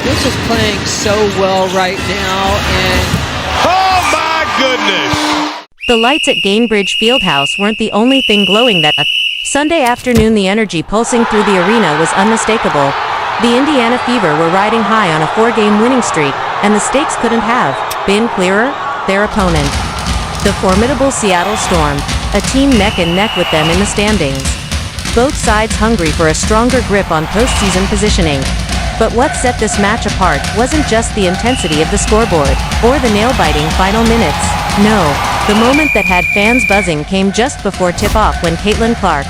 this is playing so well right now, and oh my goodness! The lights at Gainbridge Fieldhouse weren't the only thing glowing that Sunday afternoon. The energy pulsing through the arena was unmistakable. The Indiana Fever were riding high on a 4-game winning streak, and the stakes couldn't have been clearer. Their opponent, the formidable Seattle Storm, a team neck and neck with them in the standings. Both sides hungry for a stronger grip on postseason positioning. But what set this match apart wasn't just the intensity of the scoreboard, or the nail-biting final minutes. No, the moment that had fans buzzing came just before tip-off when Caitlin Clark,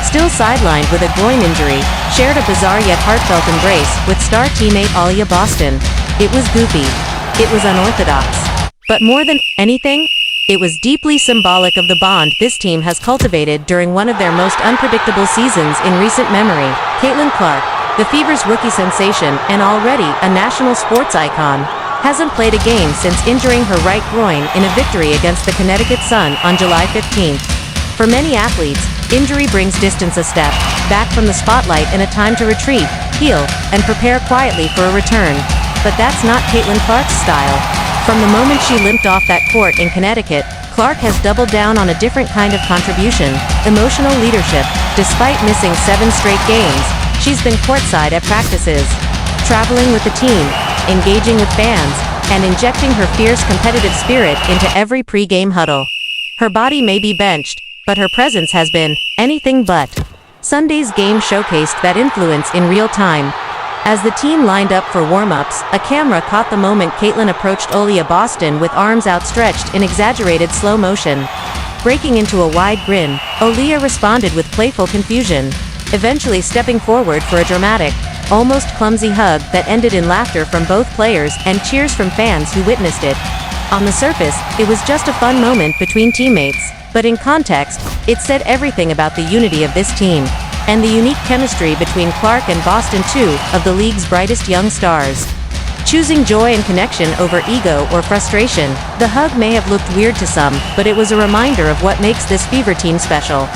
still sidelined with a groin injury, shared a bizarre yet heartfelt embrace with star teammate Aliyah Boston. It was goofy. It was unorthodox. But more than anything, it was deeply symbolic of the bond this team has cultivated during one of their most unpredictable seasons in recent memory. Caitlin Clark, the Fever's rookie sensation and already a national sports icon, hasn't played a game since injuring her right groin in a victory against the Connecticut Sun on July 15th. For many athletes, injury brings distance a step, back from the spotlight and a time to retreat, heal, and prepare quietly for a return. But that's not Caitlin Clark's style. From the moment she limped off that court in Connecticut, Clark has doubled down on a different kind of contribution, emotional leadership. Despite missing 7 straight games, she's been courtside at practices, traveling with the team, engaging with fans, and injecting her fierce competitive spirit into every pre-game huddle. Her body may be benched, but her presence has been anything but. Sunday's game showcased that influence in real time. As the team lined up for warm-ups, a camera caught the moment Caitlin approached Aliyah Boston with arms outstretched in exaggerated slow motion. Breaking into a wide grin, Aliyah responded with playful confusion, eventually stepping forward for a dramatic, almost clumsy hug that ended in laughter from both players and cheers from fans who witnessed it. On the surface, it was just a fun moment between teammates, but in context, it said everything about the unity of this team, and the unique chemistry between Clark and Boston, 2 of the league's brightest young stars. Choosing joy and connection over ego or frustration, the hug may have looked weird to some, but it was a reminder of what makes this Fever team special.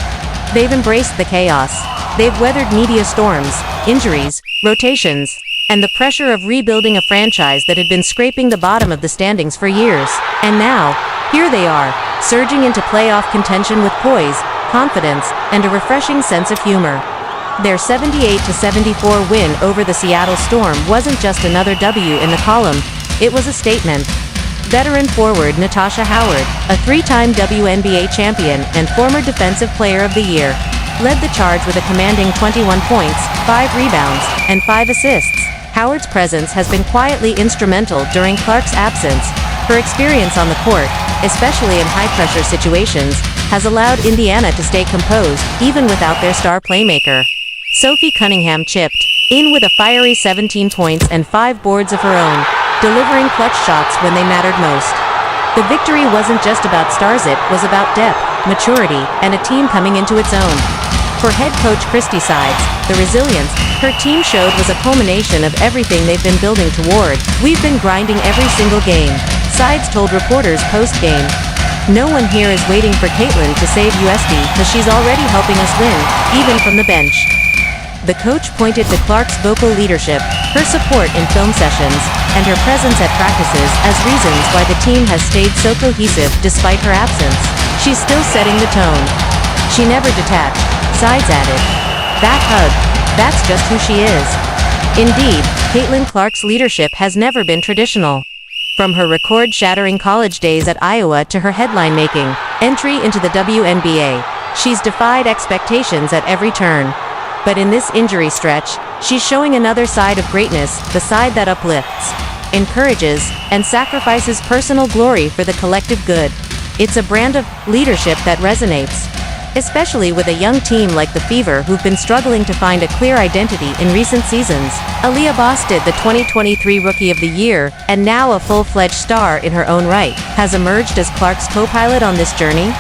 They've embraced the chaos. They've weathered media storms, injuries, rotations, and the pressure of rebuilding a franchise that had been scraping the bottom of the standings for years. And now, here they are, surging into playoff contention with poise, confidence, and a refreshing sense of humor. Their 78-74 win over the Seattle Storm wasn't just another W in the column, it was a statement. Veteran forward Natasha Howard, a 3-time WNBA champion and former Defensive Player of the Year, led the charge with a commanding 21 points, 5 rebounds, and 5 assists. Howard's presence has been quietly instrumental during Clark's absence. Her experience on the court, especially in high-pressure situations, has allowed Indiana to stay composed, even without their star playmaker. Sophie Cunningham chipped in with a fiery 17 points and 5 boards of her own, delivering clutch shots when they mattered most. The victory wasn't just about stars, it was about depth, maturity, and a team coming into its own. For head coach Christy Sides, the resilience her team showed was a culmination of everything they've been building toward. "We've been grinding every single game," Sides told reporters post-game. "No one here is waiting for Caitlin to save USD because she's already helping us win, even from the bench." The coach pointed to Clark's vocal leadership, her support in film sessions, and her presence at practices as reasons why the team has stayed so cohesive despite her absence. "She's still setting the tone. She never detached," Sides added. "That hug, that's just who she is." Indeed, Caitlin Clark's leadership has never been traditional. From her record-shattering college days at Iowa to her headline-making entry into the WNBA, she's defied expectations at every turn. But in this injury stretch, she's showing another side of greatness, the side that uplifts, encourages, and sacrifices personal glory for the collective good. It's a brand of leadership that resonates, especially with a young team like the Fever who've been struggling to find a clear identity in recent seasons. Aliyah Boston, the 2023 Rookie of the Year, and now a full-fledged star in her own right, has emerged as Clark's co-pilot on this journey.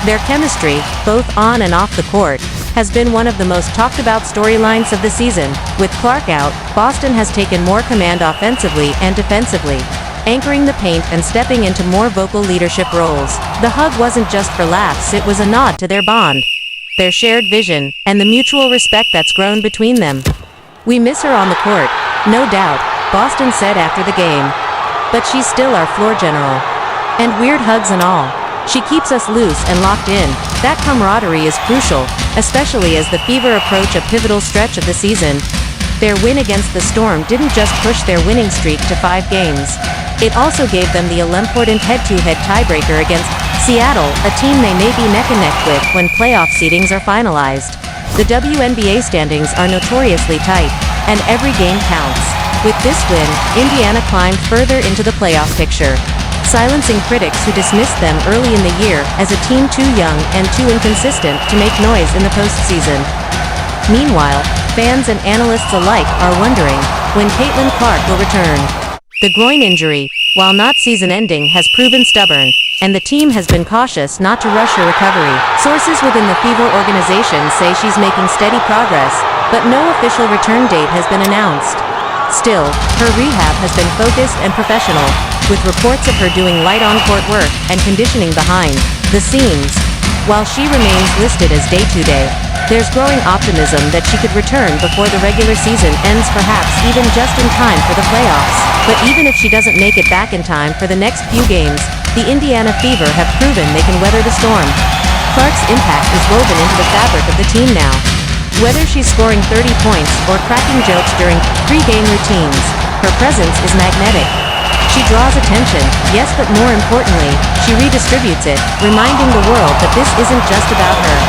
Their chemistry, both on and off the court, has been one of the most talked about storylines of the season. With Clark out, Boston has taken more command offensively and defensively, anchoring the paint and stepping into more vocal leadership roles. The hug wasn't just for laughs, it was a nod to their bond, their shared vision, and the mutual respect that's grown between them. "We miss her on the court, no doubt, Boston said after the game. But she's still our floor general. And weird hugs and all. She keeps us loose and locked in. That camaraderie is crucial, especially as the Fever approach a pivotal stretch of the season. Their win against the Storm didn't just push their winning streak to 5 games. It also gave them the all-important head-to-head tiebreaker against Seattle, a team they may be neck-and-neck with when playoff seedings are finalized. The WNBA standings are notoriously tight, and every game counts. With this win, Indiana climbed further into the playoff picture, silencing critics who dismissed them early in the year as a team too young and too inconsistent to make noise in the postseason. Meanwhile, fans and analysts alike are wondering when Caitlin Clark will return. The groin injury, while not season-ending, has proven stubborn, and the team has been cautious not to rush her recovery. Sources within the Fever organization say she's making steady progress, but no official return date has been announced. Still, her rehab has been focused and professional, with reports of her doing light on-court work and conditioning behind the scenes. While she remains listed as day-to-day, there's growing optimism that she could return before the regular season ends, perhaps even just in time for the playoffs. But even if she doesn't make it back in time for the next few games, the Indiana Fever have proven they can weather the storm. Clark's impact is woven into the fabric of the team now. Whether she's scoring 30 points or cracking jokes during pre-game routines, her presence is magnetic. She draws attention, yes, but more importantly, she redistributes it, reminding the world that this isn't just about her.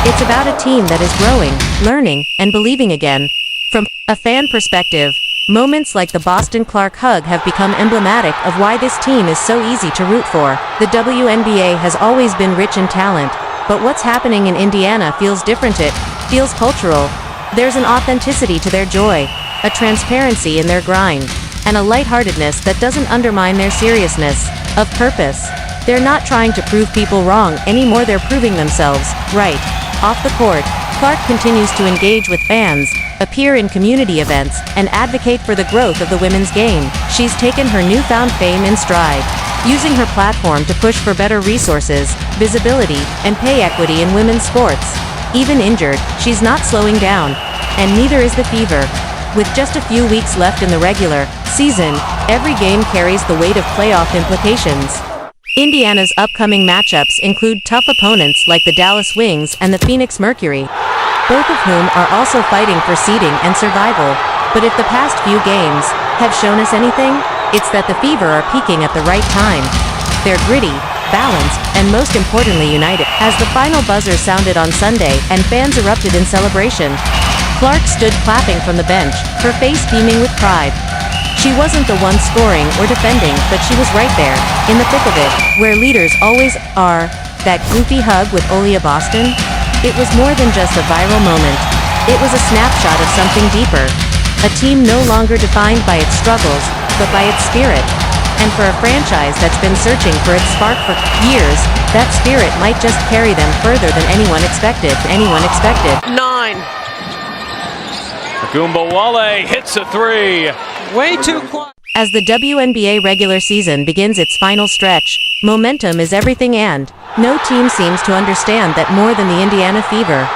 It's about a team that is growing, learning, and believing again. From a fan perspective, moments like the Boston Clark hug have become emblematic of why this team is so easy to root for. The WNBA has always been rich in talent, but what's happening in Indiana feels different. It feels cultural. There's an authenticity to their joy, a transparency in their grind, and a lightheartedness that doesn't undermine their seriousness of purpose. They're not trying to prove people wrong anymore, they're proving themselves right. Off the court, Clark continues to engage with fans, appear in community events, and advocate for the growth of the women's game. She's taken her newfound fame in stride, using her platform to push for better resources, visibility, and pay equity in women's sports. Even injured, she's not slowing down, and neither is the Fever. With just a few weeks left in the regular season, every game carries the weight of playoff implications. Indiana's upcoming matchups include tough opponents like the Dallas Wings and the Phoenix Mercury, both of whom are also fighting for seeding and survival. But if the past few games have shown us anything, it's that the Fever are peaking at the right time. They're gritty, balanced, and most importantly united. As the final buzzer sounded on Sunday and fans erupted in celebration, Clark stood clapping from the bench, her face beaming with pride. She wasn't the one scoring or defending, but she was right there, in the thick of it, where leaders always are. That goofy hug with Aliyah Boston? It was more than just a viral moment. It was a snapshot of something deeper. A team no longer defined by its struggles, but by its spirit. And for a franchise that's been searching for its spark for years, that spirit might just carry them further than anyone expected. 9. Agumbawale hits a 3. Way too quiet. As the WNBA regular season begins its final stretch, momentum is everything, and no team seems to understand that more than the Indiana Fever.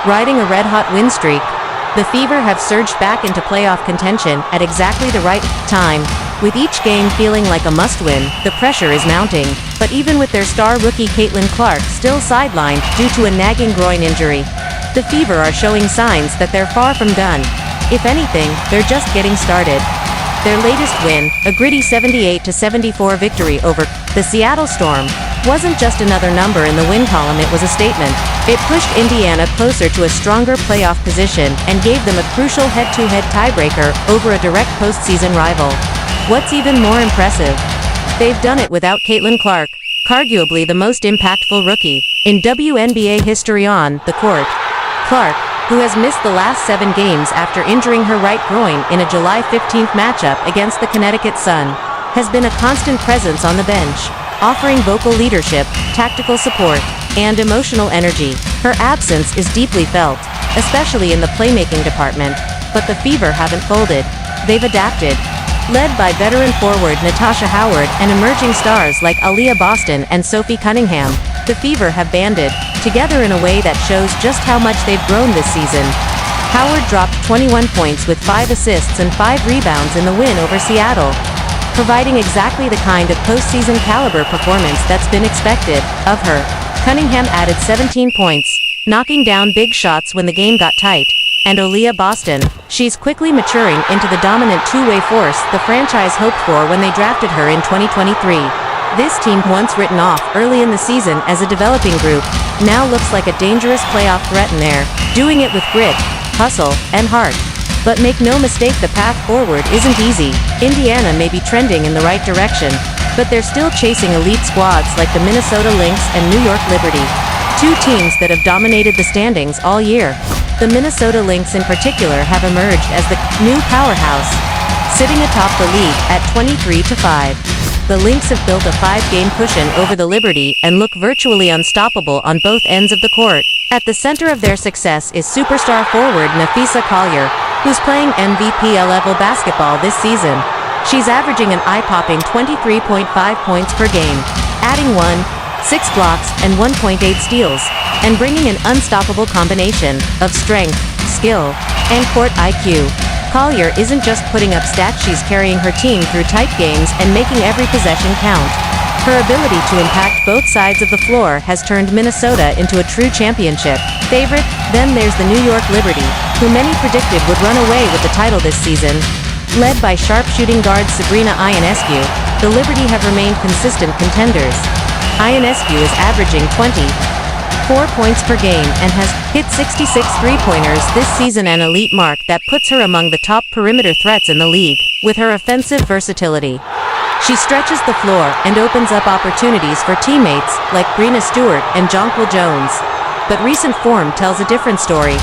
Riding a red-hot win streak, the Fever have surged back into playoff contention at exactly the right time. With each game feeling like a must-win, the pressure is mounting. But even with their star rookie Caitlin Clark still sidelined due to a nagging groin injury, the Fever are showing signs that they're far from done. If anything, they're just getting started. Their latest win, a gritty 78-74 victory over the Seattle Storm, wasn't just another number in the win column, it was a statement. It pushed Indiana closer to a stronger playoff position and gave them a crucial head-to-head tiebreaker over a direct postseason rival. What's even more impressive? They've done it without Caitlin Clark, arguably the most impactful rookie in WNBA history on the court. Clark, who has missed the last 7 games after injuring her right groin in a July 15th matchup against the Connecticut Sun, has been a constant presence on the bench, offering vocal leadership, tactical support, and emotional energy. Her absence is deeply felt, especially in the playmaking department, but the Fever haven't folded. They've adapted. Led by veteran forward Natasha Howard and emerging stars like Aliyah Boston and Sophie Cunningham, the Fever have banded together in a way that shows just how much they've grown this season. Howard dropped 21 points with 5 assists and 5 rebounds in the win over Seattle, providing exactly the kind of postseason caliber performance that's been expected of her. Cunningham added 17 points, knocking down big shots when the game got tight. And Aliyah Boston, she's quickly maturing into the dominant two-way force the franchise hoped for when they drafted her in 2023. This team, once written off early in the season as a developing group, now looks like a dangerous playoff threat in there, doing it with grit, hustle, and heart. But make no mistake, the path forward isn't easy. Indiana may be trending in the right direction, but they're still chasing elite squads like the Minnesota Lynx and New York Liberty, two teams that have dominated the standings all year. The Minnesota Lynx in particular have emerged as the new powerhouse, sitting atop the league at 23-5. The Lynx have built a 5-game cushion over the Liberty and look virtually unstoppable on both ends of the court. At the center of their success is superstar forward Napheesa Collier, who's playing MVP-level basketball this season. She's averaging an eye-popping 23.5 points per game, adding 6 blocks and 1.8 steals, and bringing an unstoppable combination of strength, skill, and court IQ. Collier isn't just putting up stats, she's carrying her team through tight games and making every possession count. Her ability to impact both sides of the floor has turned Minnesota into a true championship favorite. Then there's the New York Liberty, who many predicted would run away with the title this season. Led by sharpshooting guard Sabrina Ionescu, the Liberty have remained consistent contenders. Ionescu is averaging 24 points per game and has hit 66 three-pointers this season, an elite mark that puts her among the top perimeter threats in the league. With her offensive versatility, she stretches the floor and opens up opportunities for teammates like Breanna Stewart and Jonquel Jones. But recent form tells a different story.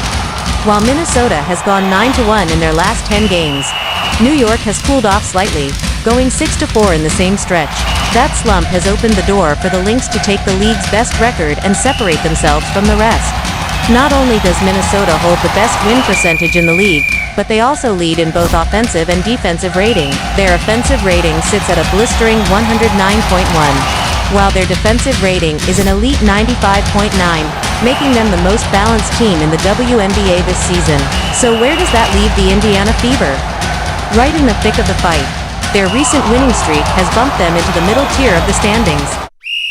While Minnesota has gone 9-1 in their last 10 games, New York has cooled off slightly, going 6-4 in the same stretch. That slump has opened the door for the Lynx to take the league's best record and separate themselves from the rest. Not only does Minnesota hold the best win percentage in the league, but they also lead in both offensive and defensive rating. Their offensive rating sits at a blistering 109.1, while their defensive rating is an elite 95.9, making them the most balanced team in the WNBA this season. So where does that leave the Indiana Fever? Right in the thick of the fight. Their recent winning streak has bumped them into the middle tier of the standings,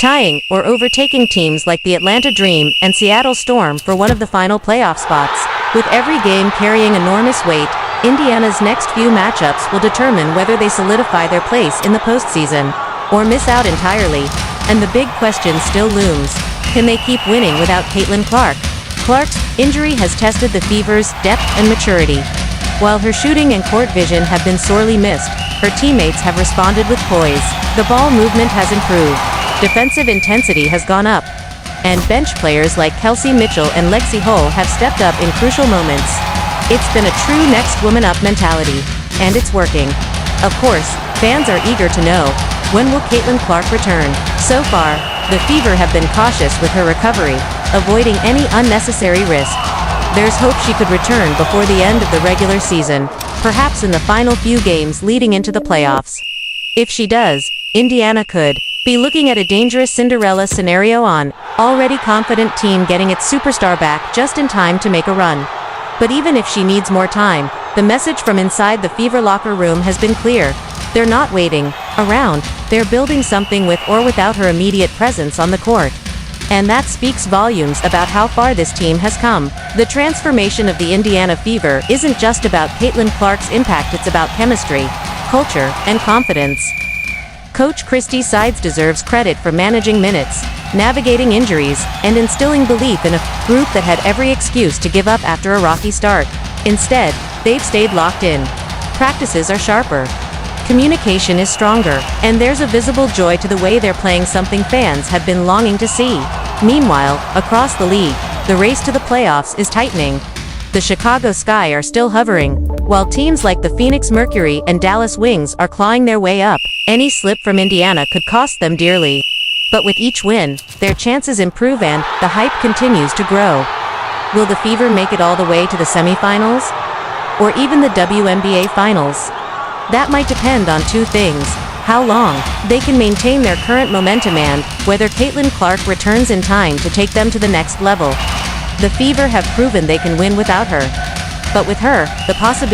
tying or overtaking teams like the Atlanta Dream and Seattle Storm for one of the final playoff spots. With every game carrying enormous weight, Indiana's next few matchups will determine whether they solidify their place in the postseason or miss out entirely. And the big question still looms: can they keep winning without Caitlin Clark? Clark's injury has tested the Fever's depth and maturity. While her shooting and court vision have been sorely missed, her teammates have responded with poise. The ball movement has improved, defensive intensity has gone up, and bench players like Kelsey Mitchell and Lexi Hull have stepped up in crucial moments. It's been a true next woman up mentality, and it's working. Of course, fans are eager to know, when will Caitlin Clark return? So far, the Fever have been cautious with her recovery, avoiding any unnecessary risk. There's hope she could return before the end of the regular season, perhaps in the final few games leading into the playoffs. If she does, Indiana could be looking at a dangerous Cinderella scenario, on already confident team getting its superstar back just in time to make a run. But even if she needs more time, the message from inside the Fever locker room has been clear. They're not waiting around, they're building something with or without her immediate presence on the court. And that speaks volumes about how far this team has come. The transformation of the Indiana Fever isn't just about Caitlin Clark's impact, it's about chemistry, culture, and confidence. Coach Christy Sides deserves credit for managing minutes, navigating injuries, and instilling belief in a group that had every excuse to give up after a rocky start. Instead, they've stayed locked in. Practices are sharper, communication is stronger, and there's a visible joy to the way they're playing, something fans have been longing to see. Meanwhile, across the league, the race to the playoffs is tightening. The Chicago Sky are still hovering, while teams like the Phoenix Mercury and Dallas Wings are clawing their way up. Any slip from Indiana could cost them dearly. But with each win, their chances improve and the hype continues to grow. Will the Fever make it all the way to the semifinals? Or even the WNBA Finals? That might depend on two things: how long they can maintain their current momentum and whether Caitlin Clark returns in time to take them to the next level. The Fever have proven they can win without her, But with her, the possibility